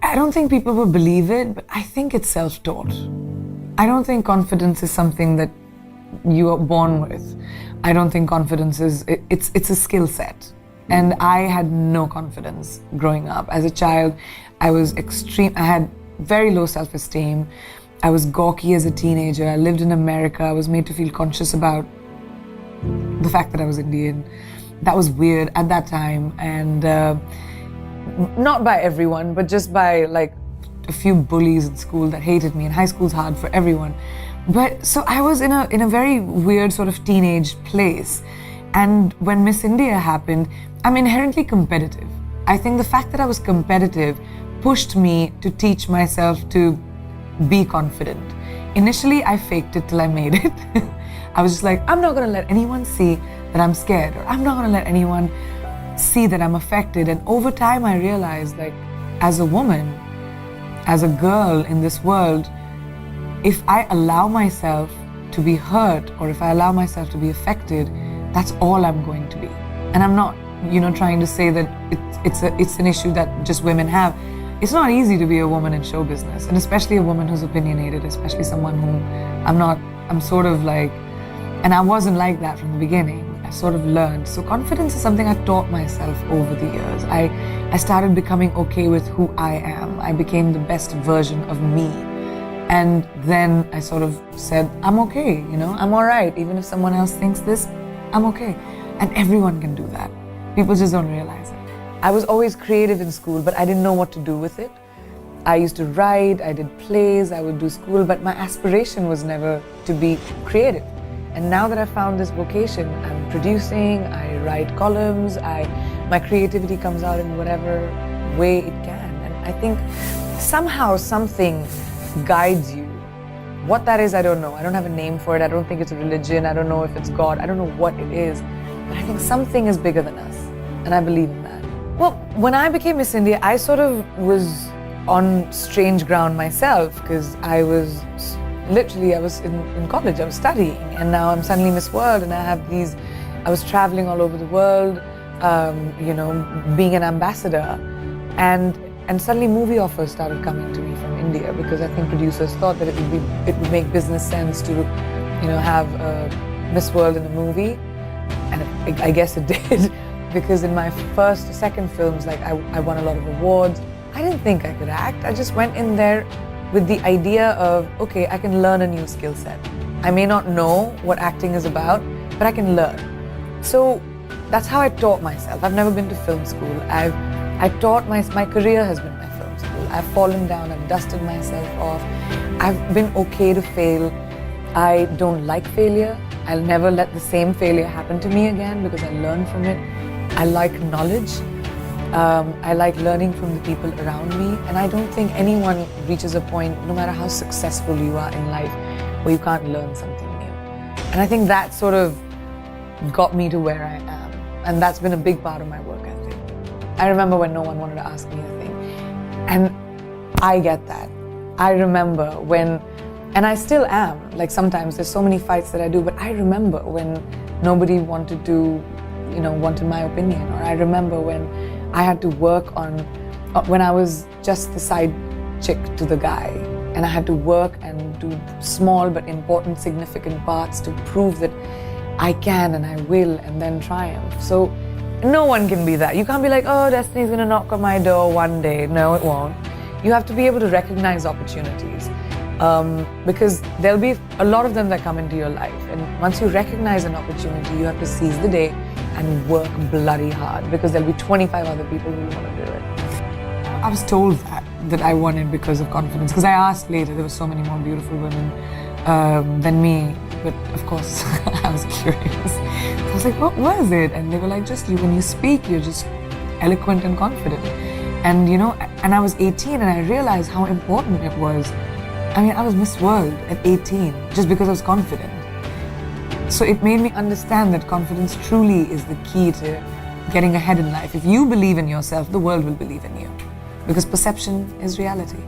I don't think people will believe it, but I think it's self-taught. I don't think confidence is something that you are born with. I don't think confidence is, it's a skill set. And I had no confidence growing up. As a child, I had very low self-esteem. I was gawky as a teenager. I lived in America. I was made to feel conscious about the fact that I was Indian. That was weird at that time. And not by everyone, but just by like a few bullies in school that hated me. And high school's hard for everyone. But so I was in a very weird sort of teenage place. And when Miss India happened, I'm inherently competitive. I think the fact that I was competitive pushed me to teach myself to be confident. Initially, I faked it till I made it. I was just like, I'm not gonna let anyone see that I'm scared, or I'm not gonna let anyone see that I'm affected. And over time, I realized, like, as a woman, as a girl in this world, if I allow myself to be hurt, or if I allow myself to be affected, that's all I'm going to be. And I'm not, trying to say that it's an issue that just women have. It's not easy to be a woman in show business, and especially a woman who's opinionated, especially someone who I'm sort of like, and I wasn't like that from the beginning. I sort of learned. So confidence is something I taught myself over the years. I started becoming okay with who I am. I became the best version of me. And then I sort of said, I'm okay, I'm all right. Even if someone else thinks this, I'm okay. And everyone can do that. People just don't realize it. I was always creative in school, but I didn't know what to do with it. I used to write, I did plays, I would do school, but my aspiration was never to be creative. And now that I found this vocation, I'm producing, I write columns, my creativity comes out in whatever way it can. And I think somehow something guides you. What that is, I don't know. I don't have a name for it. I don't think it's a religion. I don't know if it's God. I don't know what it is. But I think something is bigger than us. And I believe in that. Well, when I became Miss India, I sort of was on strange ground myself, because I was in college, I was studying, and now I'm suddenly Miss World, and I was traveling all over the world, being an ambassador, and suddenly movie offers started coming to me from India, because I think producers thought that it would make business sense to, have Miss World in a movie, and I guess it did. Because in my second films, like I won a lot of awards. I didn't think I could act. I just went in there with the idea of, okay, I can learn a new skill set. I may not know what acting is about, but I can learn. So that's how I taught myself. I've never been to film school. My career has been my film school. I've fallen down, I've dusted myself off. I've been okay to fail. I don't like failure. I'll never let the same failure happen to me again, because I learn from it. I like knowledge. I like learning from the people around me. And I don't think anyone reaches a point, no matter how successful you are in life, where you can't learn something new. And I think that sort of got me to where I am. And that's been a big part of my work ethic. I remember when no one wanted to ask me a thing. And I get that. I remember when, and I still am, like sometimes there's so many fights that I do, but I remember when nobody wanted my opinion, or I remember when I had to work on, when I was just the side chick to the guy, and I had to work and do small but important, significant parts to prove that I can and I will, and then triumph. So no one can be that. You can't be like, oh, destiny's gonna knock on my door one day. No, it won't. You have to be able to recognize opportunities. Because there'll be a lot of them that come into your life, and once you recognize an opportunity, you have to seize the day and work bloody hard, because there'll be 25 other people who want to do it. I was told that I won it because of confidence, because I asked later. There were so many more beautiful women than me, but of course I was curious. So I was like, what was it? And they were like, just you, when you speak, you're just eloquent and confident. And and I was 18, and I realized how important it was. I mean, I was Miss World at 18 just because I was confident. So it made me understand that confidence truly is the key to getting ahead in life. If you believe in yourself, the world will believe in you, because perception is reality.